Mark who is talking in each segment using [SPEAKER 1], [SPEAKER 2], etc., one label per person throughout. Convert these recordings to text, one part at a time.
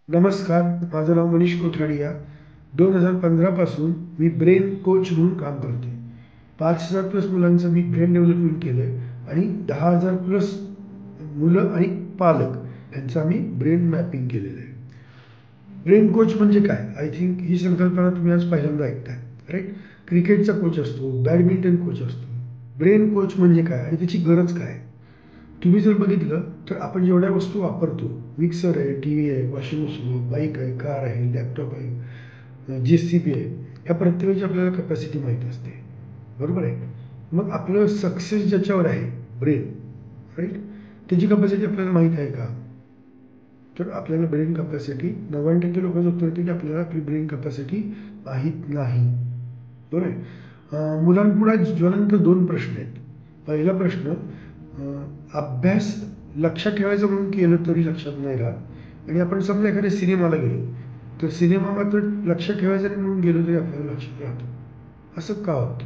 [SPEAKER 1] नमस्कार, माझं नाव मनीष कोथाडिया. 2015 पासून मी ब्रेन कोच म्हणून काम करते. 5,000 प्लस मुलांचं मी ब्रेन डेव्हलपमेंट केलं आहे आणि 10,000 प्लस मुलं आणि पालक यांचं आम्ही ब्रेन मॅपिंग केलेलं आहे. ब्रेन कोच म्हणजे काय? आय थिंक ही संकल्पना तुम्ही आज पहिल्यांदा ऐकताय, राईट? क्रिकेटचा कोच असतो, बॅडमिंटन कोच असतो. ब्रेन कोच म्हणजे काय आणि त्याची गरज काय? तुम्ही जर बघितलं तर आपण जेवढ्या वस्तू वापरतो, मिक्सर आहे, टी व्ही आहे, वॉशिंग मशीन आहे, बाईक आहे, कार आहे, लॅपटॉप आहे, JCB आहे, ह्या प्रत्येकाची आपल्याला कॅपॅसिटी माहीत असते, बरोबर आहे? मग आपलं सक्सेस ज्याच्यावर आहे, ब्रेन, राईट, त्याची कॅपॅसिटी आपल्याला माहीत आहे का? तर आपल्याला ब्रेन कॅपॅसिटी 90% लोकांचं उत्तर येते की आपल्याला आपली ब्रेन कॅपॅसिटी माहीत नाही, बरोबर आहे? मुलांपुढे ज्वलंत 2 प्रश्न आहेत. पहिला प्रश्न, अभ्यास लक्षात ठेवायचं म्हणून केलं तरी लक्षात नाही राहत, आणि आपण समजा एखाद्या सिनेमाला गेलो तर सिनेमा मात्र लक्षात ठेवायचं नाही म्हणून गेलो तरी आपल्याला लक्षात राहतो. असं का होतं?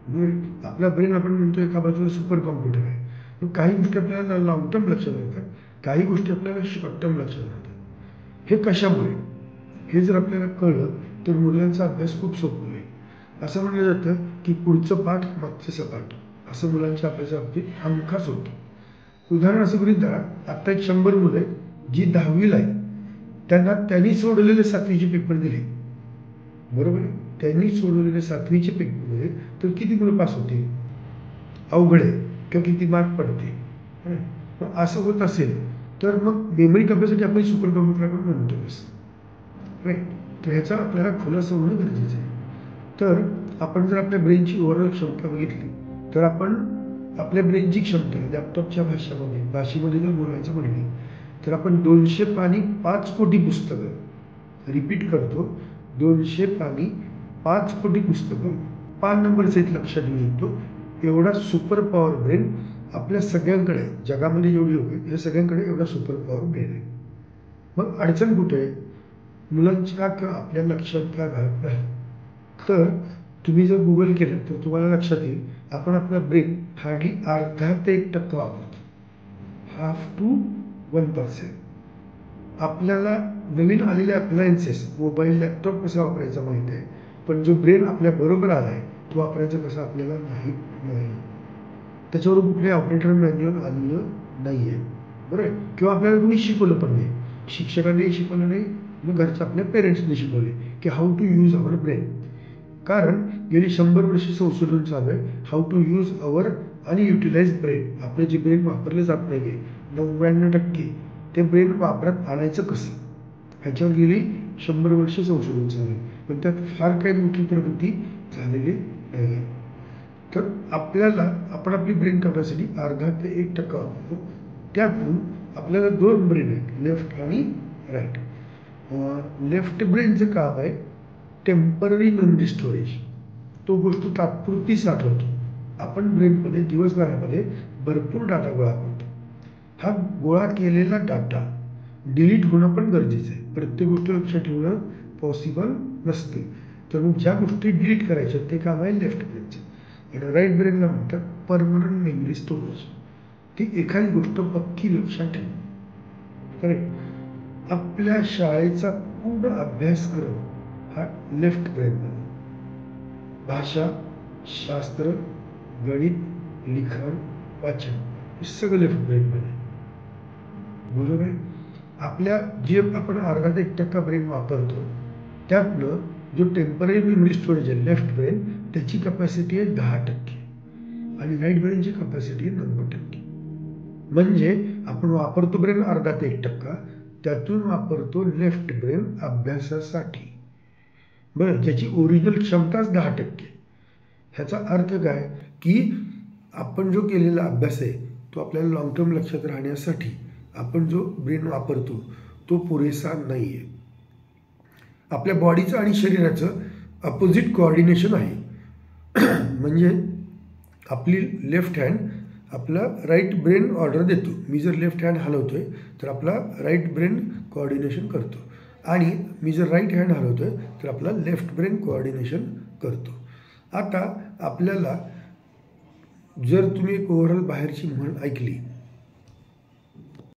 [SPEAKER 1] म्हणजे आपला ब्रेन आपण म्हणतो एका बाजूला सुपर कॉम्प्युटर आहे, पण काही गोष्टी आपल्याला लॉंग टर्म लक्षात राहतात, काही गोष्टी आपल्याला शॉर्ट टर्म लक्षात राहतात. हे कशामुळे? हे जर आपल्याला कळलं तर मुलांचा अभ्यास खूप सोपं होईल. असं म्हटलं जातं की पुढचं पाठ मागचं सपाट, असं मुलांच्या अभ्यासाबाबतीत हमखास होतं. उदाहरण असं गृहीत धरा, आत्ता एक 100 मुलं आहेत जी 10वीला आहेत, त्यांनी सोडवलेले 7वीचे पेपर दिले, बरोबर आहे? त्यांनी सोडवलेले 7वीचे पेपरमध्ये तर किती मुलं पास होते? अवघड आहे किंवा किती मार्क पडते? मग असं होत असेल तर मग मेमरी कॅपॅसिटी आपण सुपर कॉम्प्युटर आपण म्हणतो कसं, राईट? तर ह्याचा आपल्याला खुलासा होणं गरजेचं आहे. तर आपण जर आपल्या ब्रेनची ओव्हरऑल क्षमता बघितली तर आपण आपल्या ब्रेनची क्षमता लॅपटॉपच्या भाषेमध्ये जर बोलायचं म्हणली तर आपण 200 पानी 5 कोटी पुस्तकं, रिपीट करतो, 200 पानी 5 कोटी पुस्तकं 5 नंबर सहित लक्षात घेऊ शकतो, एवढा सुपर पॉवर ब्रेन आपल्या सगळ्यांकडे, जगामध्ये जेवढी लोक आहेत या सगळ्यांकडे एवढा सुपर पॉवर ब्रेन आहे. मग अडचण कुठे आहे? मुलांच्या किंवा आपल्या लक्षात का राहत नाही? तर तुम्ही जर गुगल केलं तर तुम्हाला लक्षात येईल आपण आपला ब्रेन हार्डली अर्धा ते 1% वापरतो, 1/2 to 1%. आपल्याला नवीन आलेले अप्लायन्सेस, मोबाईल, लॅपटॉप कसा वापरायचा माहीत आहे, पण जो ब्रेन आपल्या बरोबर आला आहे तो वापरायचा कसा आपल्याला माहीत नाही. त्याच्यावर कुठले ऑपरेटर मॅन्युअल आलेलं नाही आहे, बरं आहे? किंवा आपल्याला कोणी शिकवलं पण नाही, शिक्षकांनी शिकवलं नाही, मग घरचं आपल्या पेरेंट्सने शिकवले की how to use our brain. कारण गेली 100 वर्ष संशोधन चालू आहे how to use our unutilize brain. आपले जे ब्रेन वापरले जात नाही आहे 99%, ते ब्रेन वापरात आणायचं कसं, ह्याच्यावर गेली 100 वर्ष संशोधन चालू आहे, पण त्यात फार काही मोठी प्रगती झालेली नाही. तर आपल्याला आपण आपली ब्रेन कॅपॅसिटी अर्धा ते 1% वापरतो. त्यातून आपल्याला 2 ब्रेन आहेत, लेफ्ट आणि राईट. लेफ्ट ब्रेनचं काम आहे टेम्पररी मेमरी स्टोरेज. तो गोष्ट तात्पुरती साठवतो. आपण ब्रेनमध्ये दिवसभरामध्ये भरपूर डाटा गोळा करतो. हा गोळा केलेला डाटा डिलीट होणं पण गरजेचं आहे. प्रत्येक गोष्ट लक्षात ठेवणं पॉसिबल नसते. तर मग ज्या गोष्टी डिलीट करायच्या ते काम आहे लेफ्ट ब्रेनचं. आणि राईट ब्रेनला म्हणतात परमनंट मेमरी स्टोरेज. ती एखादी गोष्ट पक्की लक्षात ठेवणं, करेक्ट? आपल्या शाळेचा पूर्ण अभ्यासक्रम हा लेफ्ट ब्रेनमध्ये, भाषा, शास्त्र, गणित, लिखाण, वाचन, हे सगळं लेफ्ट ब्रेनमध्ये, बरोबर आहे? आपल्या जे आपण अर्धा ते 1% ब्रेन वापरतो त्यातनं जो टेम्पररी मेमरी स्टोरेज आहे लेफ्ट ब्रेन, त्याची कॅपॅसिटी आहे 10% आणि राईट ब्रेनची कॅपॅसिटी आहे 90%. म्हणजे आपण वापरतो ब्रेन अर्धा ते 1%, त्यातून वापरतो लेफ्ट ब्रेन अभ्यासासाठी, बरं, ज्याची ओरिजिनल क्षमताच 10%. ह्याचा अर्थ काय की आपण जो केलेला अभ्यास आहे तो आपल्याला लॉंग टर्म लक्षात राहण्यासाठी आपण जो ब्रेन वापरतो तो पुरेसा नाही आहे. आपल्या बॉडीचं आणि शरीराचं अपोजिट कोऑर्डिनेशन आहे. म्हणजे आपली लेफ्ट हँड आपला राईट ब्रेन ऑर्डर देतो. मी जर लेफ्ट हँड हलवतोय तर आपला राईट ब्रेन कोऑर्डिनेशन करतो, आणि मी जर राईट हँड हलवतोय तर आपला लेफ्ट ब्रेन कोऑर्डिनेशन करतो. आता आपल्याला जर तुम्ही एक ओव्हरऑल बाहेरची म्हण ऐकली